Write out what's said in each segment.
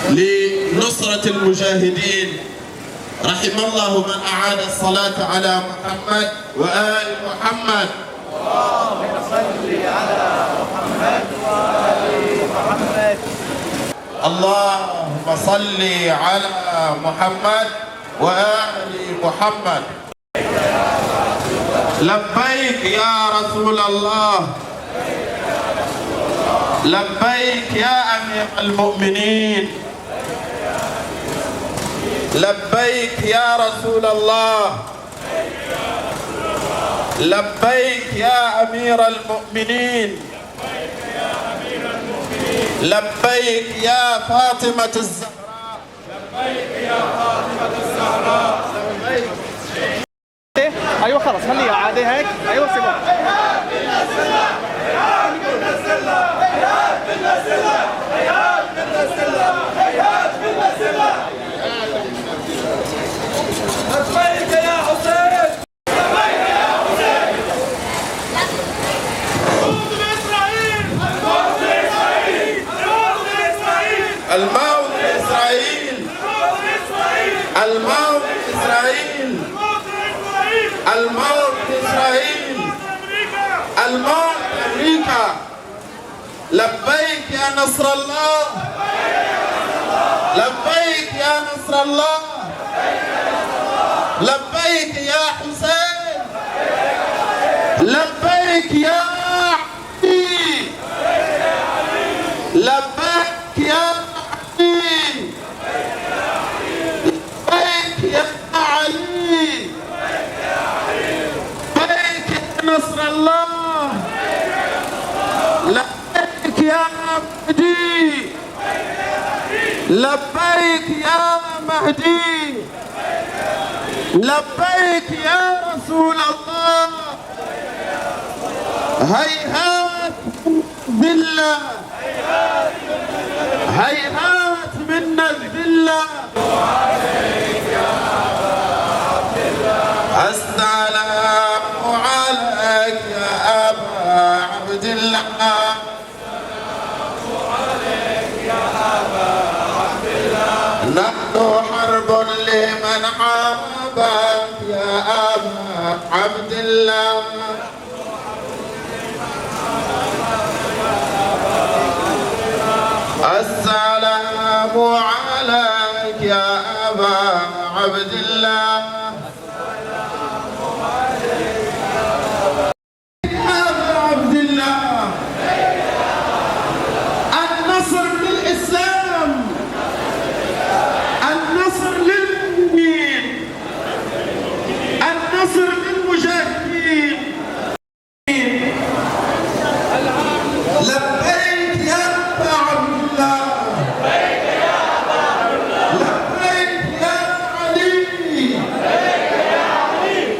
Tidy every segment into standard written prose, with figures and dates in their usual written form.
لنصرة المجاهدين. رحم الله من أعاد الصلاة على محمد وآل محمد. اللهم صل على محمد وآل محمد. اللهم صل على محمد وآل محمد. لبيك يا رسول الله، لبيك يا أمير المؤمنين، لبيك يا رسول الله، لبيك يا أمير المؤمنين، لبيك يا فاطمة الزهراء، لبيك يا فاطمة الزهراء. لبيك. ايوه خلاص خليها عادي هيك. ايوه سيبها. لبيك يا حسين، لبيك يا حسين. الموت لإسرائيل، الموت لإسرائيل، الموت لإسرائيل، الموت لإسرائيل، الموت لإسرائيل، الموت لإسرائيل، الموت لأمريكا. لبيك يا نصر الله، لبيك يا نصر الله، لبيك يا حسين، لبيك يا علي، لبيك يا علي، لبيك يا علي، لبيك يا نصر الله، لبيك يا مهدي، لبيك يا مهدي، لبيك يا رسول الله. هيهات من الذلة، هيهات من الذلة. السلام عليك يا أبا عبد الله، نحن حرب لمن حاربك يا أبا عبد الله. السلام عليك يا أبا عبد الله. يا أبا عبد الله، النصر للإسلام، النصر للمؤمنين، النصر للمجاهدين. لبيك يا أبا عبد الله، لبيك يا علي،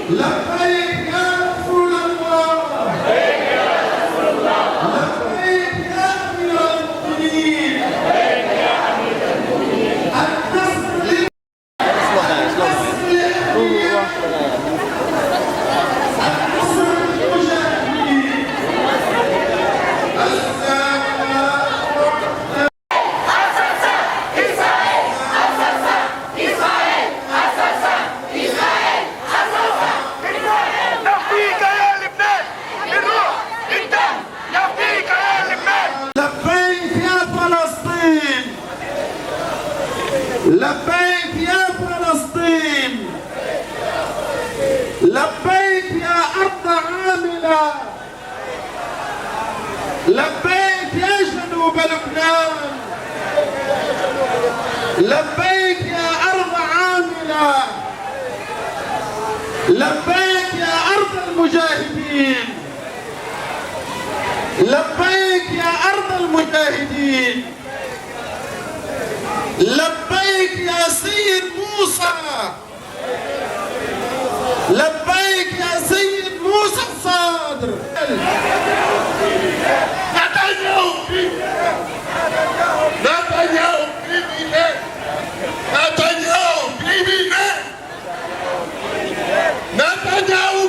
لبيك يا رسول الله، لبيك يا أمير المؤمنين. النصر نفديك يا لبنان بالروح بالدم، نفديك يا لبنان. لبيك يا فلسطين، لبيك يا فلسطين، لبيك يا أرض عاملة، لبيك يا جنوب لبنان، لبيك يا أرض عاملة، لبيك يا أرض المجاهدين، لبيك يا أرض المجاهدين، لبيك يا سيد موسى، لبيك يا سيد موسى الصادر. نتنياهو نتنياهو نتنياهو نتنياهو نتنياهو نتنياهو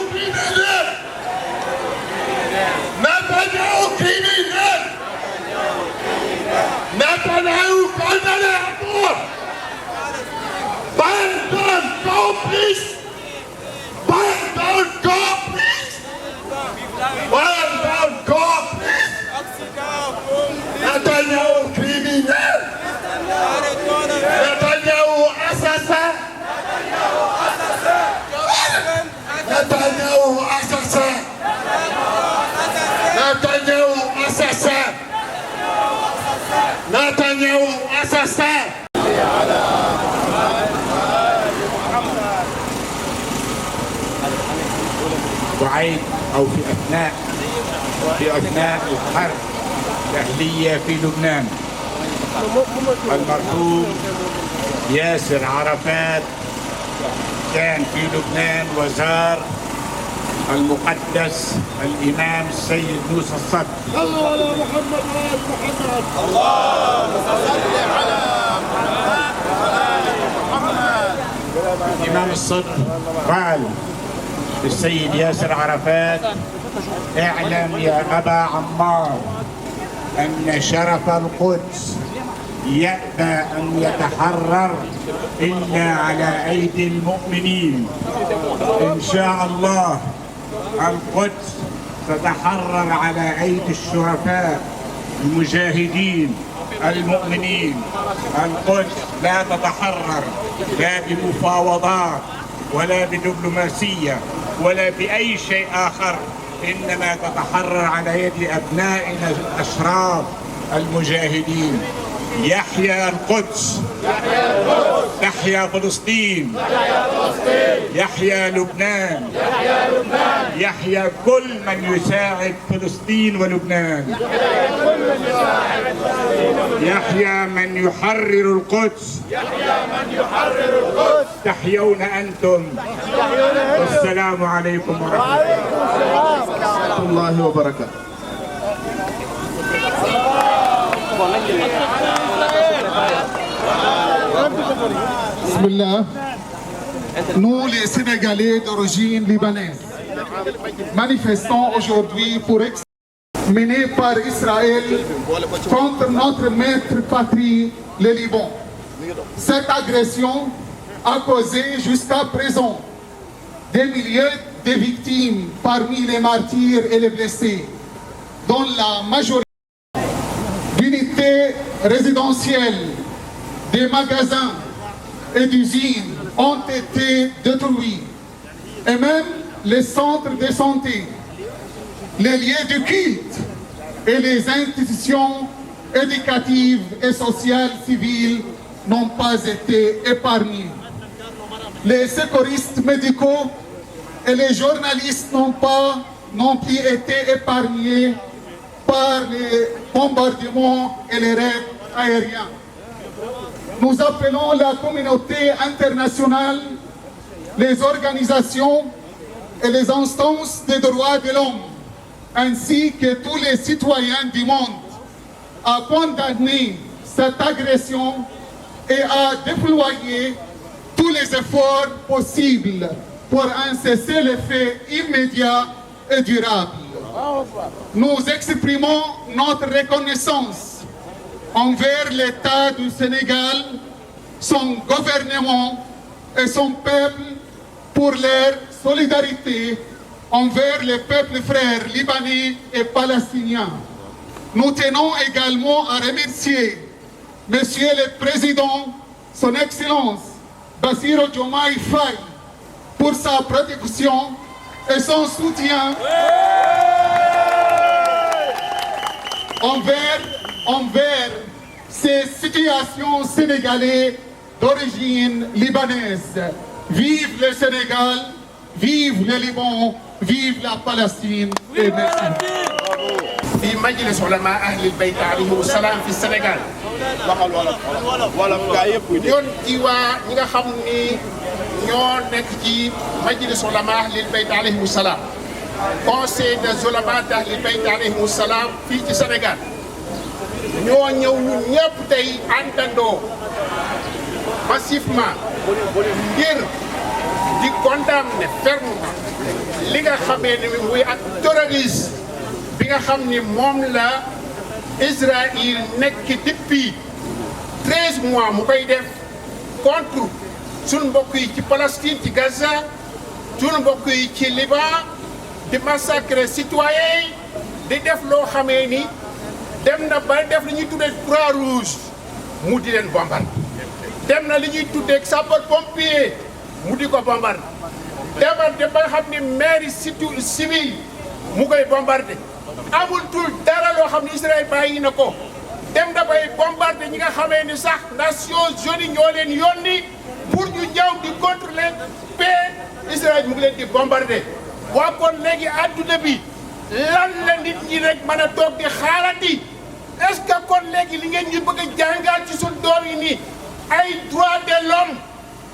السلام. وعيد أو في أثناء الحرب الأهلية في لبنان، المرحوم ياسر عرفات كان في لبنان وزار المقدس الإمام السيد موسى الصدر. صلوا على محمد وآل محمد. اللهم صل على محمد وآل محمد. الإمام الصدر قال للسيد ياسر عرفات: اعلم يا أبا عمار أن شرف القدس يأبى أن يتحرر إلا على أيدي المؤمنين. إن شاء الله القدس تتحرر على أيدي الشرفاء المجاهدين المؤمنين. القدس لا تتحرر لا بمفاوضات ولا بدبلوماسية ولا بأي شيء آخر، إنما تتحرر على يد أبنائنا الأشراف المجاهدين. يحيى القدس، تحيا فلسطين، يحيا لبنان، يحيا كل من يساعد فلسطين ولبنان، يحيا من يحرر القدس، تحيون أنتم. والسلام عليكم ورحمة الله وبركاته. Bismillah. Nous, les Sénégalais d'origine libanaise, manifestons aujourd'hui pour menée par Israël contre notre maître patrie, le Liban. Cette agression a causé jusqu'à présent des milliers de victimes parmi les martyrs et les blessés, dont la majorité d'unités résidentielles, des magasins et d'usines ont été détruits, et même les centres de santé, les lieux de culte et les institutions éducatives et sociales civiles n'ont pas été épargnés. Les secouristes médicaux et les journalistes n'ont plus été épargnés par les bombardements et les raids aériens. Nous appelons la communauté internationale, les organisations et les instances des droits de l'homme, ainsi que tous les citoyens du monde, à condamner cette agression et à déployer tous les efforts possibles pour un cessez-le-feu immédiat et durable. Nous exprimons notre reconnaissance envers l'État du Sénégal, son gouvernement et son peuple pour leur solidarité envers les peuples frères libanais et palestiniens. Nous tenons également à remercier Monsieur le Président, Son Excellence Bassirou Diomaye Faye pour sa protection et son soutien envers ces situations sénégalaises d'origine libanaise. Vive le Sénégal, vive le Liban, vive la Palestine et merci. في مجلس علماء أهل البيت عليهم السلام في السنغال. ñoon ci waa ñi nga xam ni ñoo nekk ci majlis ulama ahlil bayt alayhim salaam, conseil des ulama ahlil bayt alayhim salaam fii ci Sénégal, ñoo ñëw ñun ñëpp tey àndandoo massivement ngir di condamner fermement li nga xamee ni muy ak terrorisme bi nga xam ni moom la Israël nekk depuis 13 mois mu koy def contre sunu mbokk yi ci Palestine ci Gaza, sunu mbokk yi ci Liban, di massacrer citoyens di def loo xamee ni dem na ba def li ñuy tuddee Croix Rouge mu di leen bombardé, dem na li ñuy tuddee sapeur pompier mu di ko bombardé, dem ba xam ni mairie civil mu koy bombardé. amul tul dara loo xam ne Israël bàyyi na ko dem dafay bombarder ñi nga xamee ni sax Nations Unies ñoo leen yónni pour ñu ñëw di contrôler paix Israël mu ngi leen di bombarder. waa kon léegi adduna bi lan la nit ñi rek mën a toog di xaarati est-ce que kon léegi li ngeen ñu bëgg a jàngal ci suñ doom yi nii ay droit de l'homme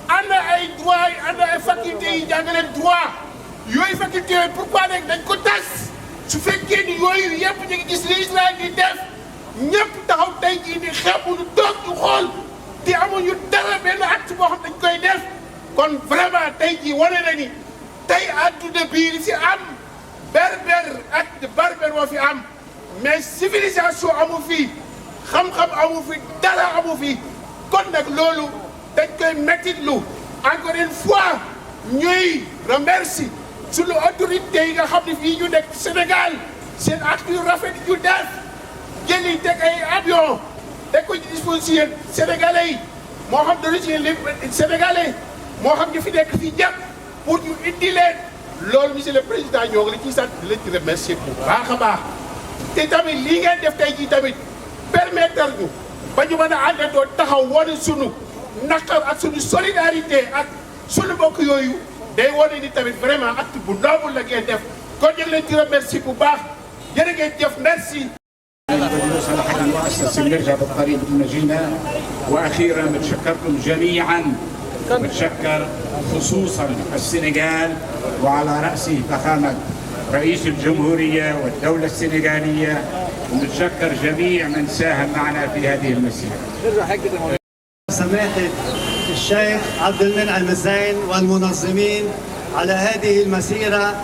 ana ay droit ana ay faculté yi jàngale droit yooyu faculté yooyu pourquoi léegi dañ ko tas su fekkee ni yooyu yëpp ñu ngi gis li Israël di def ñëpp taxaw tey jii ni xeebuñu toog ñu xool te amuñu dara benn acte boo xam dañ koy def kon vraiment tey jii wane na ni tey adduna bii li fi am berbère acte barbare moo fi am mais civilisation amu fi xam-xam amu fi dara amu fi kon nag loolu dañ koy mettitlu encore une fois ñuy remercie suñu autorité yi nga xam ne fii ñu nekk Sénégal seen acte yu rafet yu def jëli teg ay avion teg ko ci disposition sénégalais yi moo xam d'origine sénégalais moo xam ñu fi nekk fii ñëpp pour ñu indi leen loolu monsieur le président ñoo ngi la ciy sant di la ci remercier bu baax a baax te tamit lii ngeen def tey jii tamit permettre ñu ba ñu mën a àndandoo taxaw wane sunu naqar ak sunu solidarité ak sunu mbokk yooyu day wane ni tamit vraiment acte bu noble la ngeen def kon ñu ngi leen ci remercier bu baax jërë ngeen jëf merci. صراحة مؤسسة نرجع بالطريق المجينا وأخيرا بتشكركم جميعا بتشكر خصوصا السنغال وعلى رأسه فخامة رئيس الجمهورية والدولة السنغالية ونتشكر جميع من ساهم معنا في هذه المسيرة. سماحة الشيخ عبد المنعم الزين والمنظمين على هذه المسيرة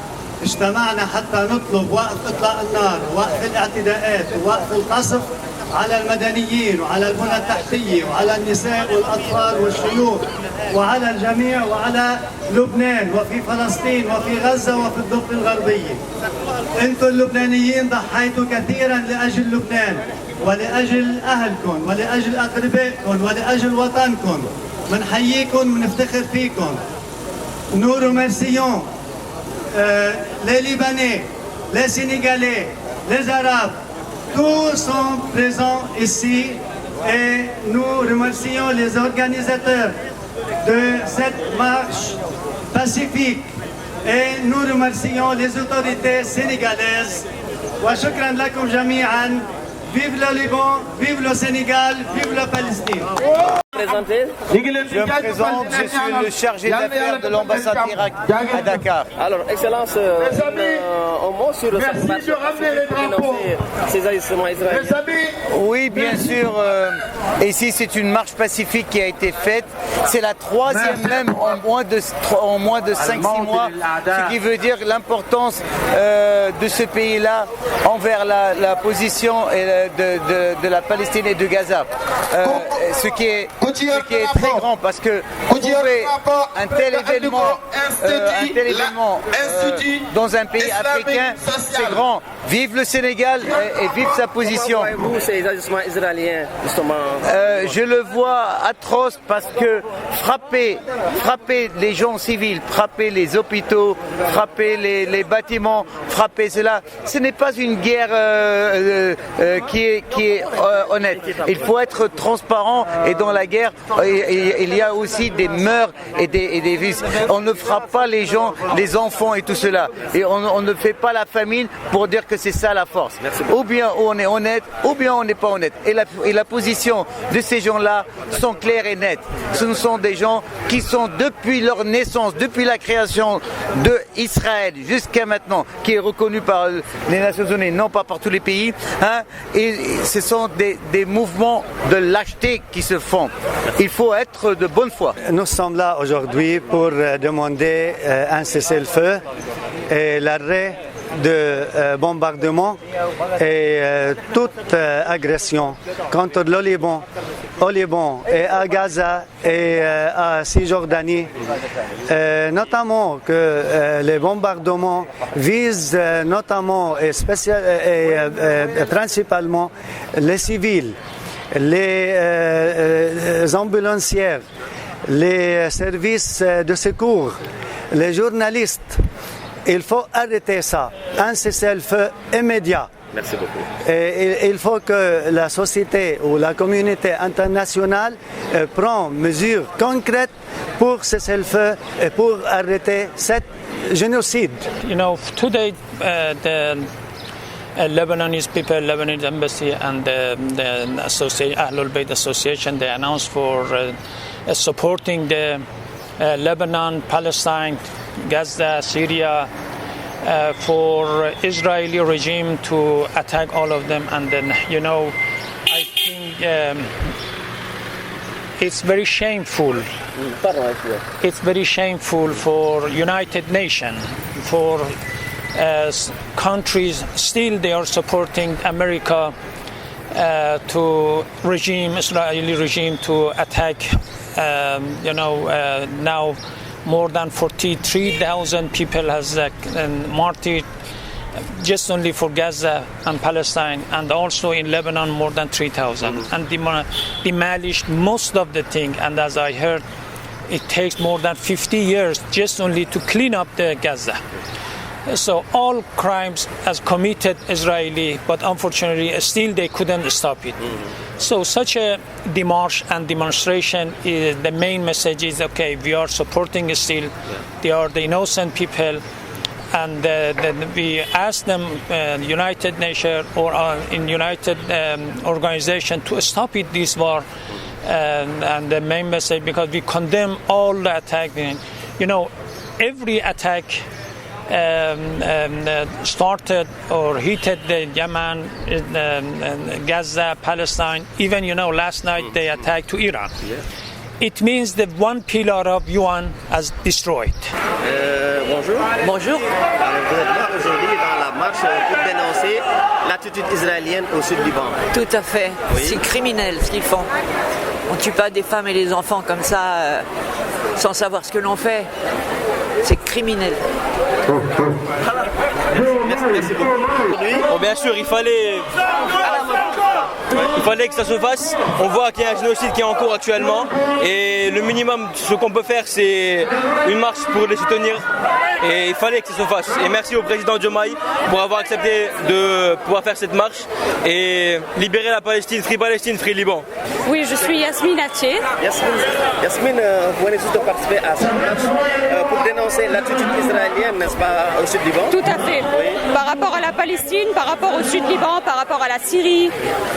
اجتمعنا حتى نطلب وقف إطلاق النار ووقف الاعتداءات ووقف القصف على المدنيين وعلى البنى التحتية وعلى النساء والأطفال والشيوخ وعلى الجميع وعلى لبنان وفي فلسطين وفي غزة وفي الضفة الغربية. أنتم اللبنانيين ضحيتوا كثيرا لأجل لبنان ولأجل أهلكم ولأجل أقربائكم ولأجل وطنكم. منحييكم ونفتخر فيكم. Nous remercions les Libanais, les Sénégalais, les Arabes. Tous sont présents ici et nous remercions les organisateurs de cette marche pacifique et nous remercions les autorités sénégalaises. وشكرا لكم جميعا. Vive le Liban, vive le Sénégal, vive la Palestine. Je me présente, je suis le chargé d'affaires de l'ambassade d'Irak à Dakar. Alors, Excellence, un mot sur cette marche ces agissements israéliens. Oui, bien sûr. Ici, c'est une marche pacifique qui a été faite. C'est la troisième même en moins de 5-6 mois, ce qui veut dire l'importance de ce pays-là envers la position de la Palestine et de Gaza. Ce qui est très grand parce que trouver un tel événement dans un pays africain, c'est grand. Vive le Sénégal et vive sa position. Ces agissements israéliens, justement. Je le vois atroce parce que frapper les gens civils, frapper les hôpitaux, frapper les bâtiments, frapper cela, ce n'est pas une guerre qui est honnête. Il faut être transparent et dans la guerre, il y a aussi des meurtres et des vices. On ne frappe pas les gens, les enfants et tout cela. Et on ne fait pas la famine pour dire que c'est ça la force. Ou bien on est honnête, ou bien on n'est pas honnête. Et la position de ces gens-là sont claires et nettes. Ce sont des gens qui sont depuis leur naissance, depuis la création d'Israël jusqu'à maintenant, qui est reconnu par les Nations Unies, non pas par tous les pays. Et ce sont des mouvements de lâcheté qui se font. Il faut être de bonne foi. Nous sommes là aujourd'hui pour demander un cessez-le-feu et l'arrêt de bombardement et toute agression contre le Liban, au Liban et à Gaza et à Cisjordanie, notamment que les bombardements visent notamment et principalement les civils, les ambulancières, les services de secours, les journalistes. Il faut arrêter ça, un cessez-le-feu immédiat. Merci beaucoup. Et il faut que la société ou la communauté internationale prenne mesures concrètes pour cesser le feu et pour arrêter cet génocide. You know, today the Lebanese people, Lebanese embassy and the Ahlul Bayt Association, they announced for supporting the Lebanon, Palestine, Gaza, Syria, for Israeli regime to attack all of them. And then, you know, I think it's very shameful. It's very shameful for United Nations, for countries still they are supporting America to Israeli regime to attack. Now more than 43,000 people has martyred just only for Gaza and Palestine, and also in Lebanon more than 3,000. And demolished most of the thing. And as I heard, it takes more than 50 years just only to clean up the Gaza. So all crimes as committed Israeli, but unfortunately still they couldn't stop it. So such a démarche and demonstration, the main message is, okay, we are supporting still, they are the innocent people, and then we ask them, United Nations or in United organization to stop it, this war, and the main message, because we condemn all the attack. You know, every attack started or heated the Yemen, Gaza, Palestine. Even, you know, last night they attacked to Iran. It means that one pillar of UN has destroyed. Bonjour. Bonjour. Alors, vous êtes là aujourd'hui dans la marche pour dénoncer l'attitude israélienne au sud du Liban. Tout à fait. Oui. C'est criminel ce qu'ils font. On ne tue pas des femmes et des enfants comme ça sans savoir ce que l'on fait. C'est criminel. Merci beaucoup. Bon, bien sûr, il fallait que ça se fasse. On voit qu'il y a un génocide qui est en cours actuellement. Et le minimum, ce qu'on peut faire, c'est une marche pour les soutenir. Et il fallait que ça se fasse. Et merci au président Diomaye pour avoir accepté de pouvoir faire cette marche et libérer la Palestine, free Liban. Oui, je suis Yasmine Atché. Yasmine, vous venez juste de participer à cette marche pour dénoncer l'attitude israélienne, n'est-ce pas, au sud Liban? Tout à fait. Oui. Par rapport à la Palestine, par rapport au sud Liban, par rapport à la Syrie.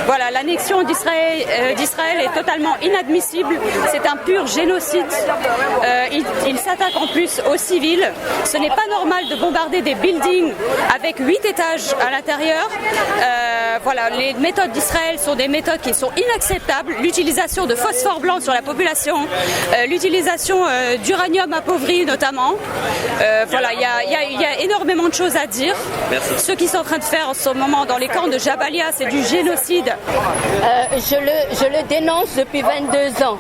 Voilà, l'annexion d'Israël est totalement inadmissible. C'est un pur génocide. Il s'attaque en plus aux civils. Ce n'est pas normal de bombarder des buildings avec 8 étages à l'intérieur. Voilà, les méthodes d'Israël sont des méthodes qui sont inacceptables. L'utilisation de phosphore blanc sur la population, l'utilisation d'uranium appauvri notamment. Voilà, il y a énormément de choses à dire. Merci. Ce qu'ils sont en train de faire en ce moment dans les camps de Jabalia, c'est du génocide. Je le dénonce depuis 22 ans.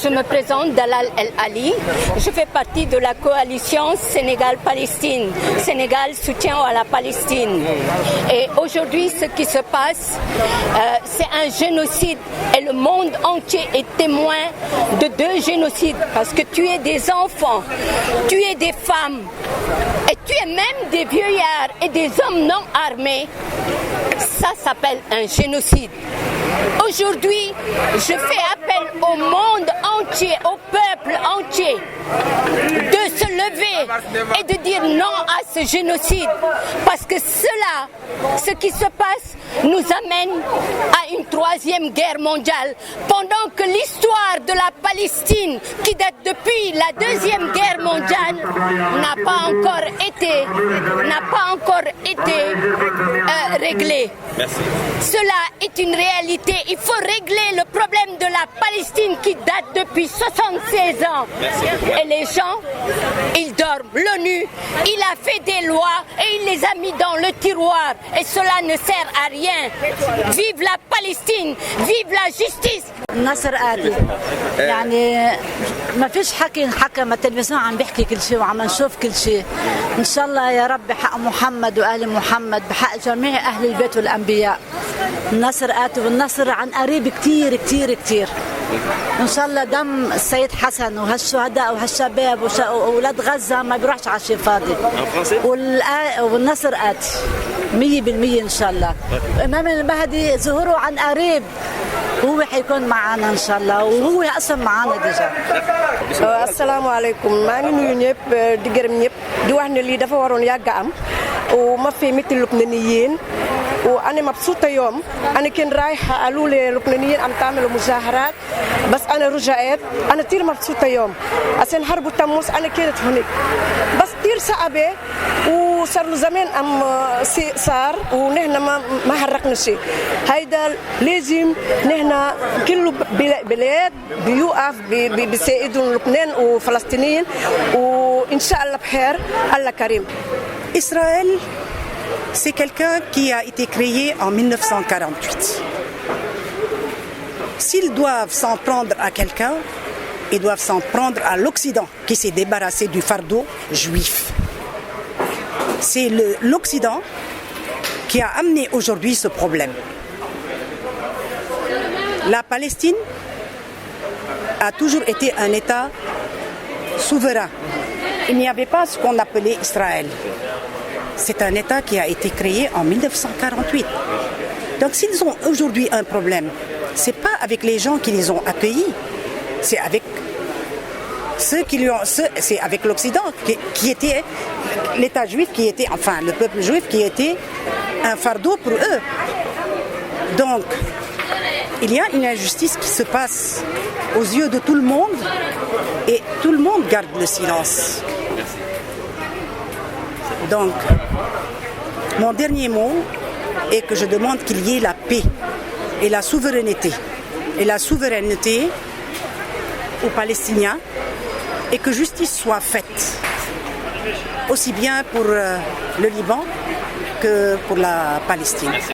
Je me présente Dalal El Ali. Je fais partie de la coalition Sénégal-Palestine. Sénégal soutien à la Palestine. Et aujourd'hui, ce qui se passe, c'est un génocide. Et le monde entier est témoin de 2 génocides. Parce que tuer des enfants, tuer des femmes, et tuer même des vieillards et des hommes non armés, ça s'appelle un génocide. Aujourd'hui, je fais appel au monde entier, au peuple entier, de se lever et de dire non à ce génocide. Parce que cela, ce qui se passe, nous amène à une 3e guerre mondiale. Pendant que l'histoire de la Palestine, qui date depuis la 2e guerre mondiale, n'a pas encore été réglée. Merci. Cela est une réalité. Il faut régler le problème de la Palestine qui date depuis 76 ans. Merci. Et les gens, ils dorment. L'ONU, il a fait des lois et il les a mis dans le tiroir. Et cela ne sert à rien. Vive la Palestine, vive la justice. ناصر آدي يعني ما فيش حكي ما التلفزيون عم بيحكي كل شيء وعم نشوف كل شيء. إن شاء الله يا رب بحق محمد وآل محمد، بحق جميع أهل البيت والأنبياء. النصر آتي والنصر عن قريب كتير كتير كتير. إن شاء الله دم السيد حسن وهالشهداء وهالشباب وأولاد غزة ما بيروحش على شيء فاضي. والنصر آتي. 100% إن شاء الله. إمام المهدي ظهوره عن قريب هو حيكون معنا إن شاء الله وهو أصلا معنا ديجا. asalaamaaleykum maa ngi nuyu ñëpp di gërëm ñëpp di wax ne lii dafa waroon yàgg am وما في مثل اللبنانيين وأنا مبسوطة يوم أنا كان رايحة قالوا لي اللبنانيين عم تعملوا مظاهرات بس أنا رجعت أنا كثير مبسوطة يوم عشان حرب تموز أنا كنت هناك بس كثير صعبة وصار له زمان صار ونحن ما حركنا شيء هيدا لازم نحن كل بلاد بيوقف بيساعدوا لبنان وفلسطينيين وإن شاء الله بخير الله كريم. Israël, c'est quelqu'un qui a été créé en 1948. S'ils doivent s'en prendre à quelqu'un, ils doivent s'en prendre à l'Occident qui s'est débarrassé du fardeau juif. C'est l'Occident qui a amené aujourd'hui ce problème. La Palestine a toujours été un État souverain. Il n'y avait pas ce qu'on appelait Israël. C'est un État qui a été créé en 1948. Donc s'ils ont aujourd'hui un problème, ce n'est pas avec les gens qui les ont accueillis, c'est avec ceux qui lui ont, c'est avec l'Occident qui était l'État juif, qui était, enfin le peuple juif qui était un fardeau pour eux. Donc il y a une injustice qui se passe aux yeux de tout le monde et tout le monde garde le silence. Donc, mon dernier mot est que je demande qu'il y ait la paix et la souveraineté. Et la souveraineté aux Palestiniens et que justice soit faite. Aussi bien pour le Liban que pour la Palestine.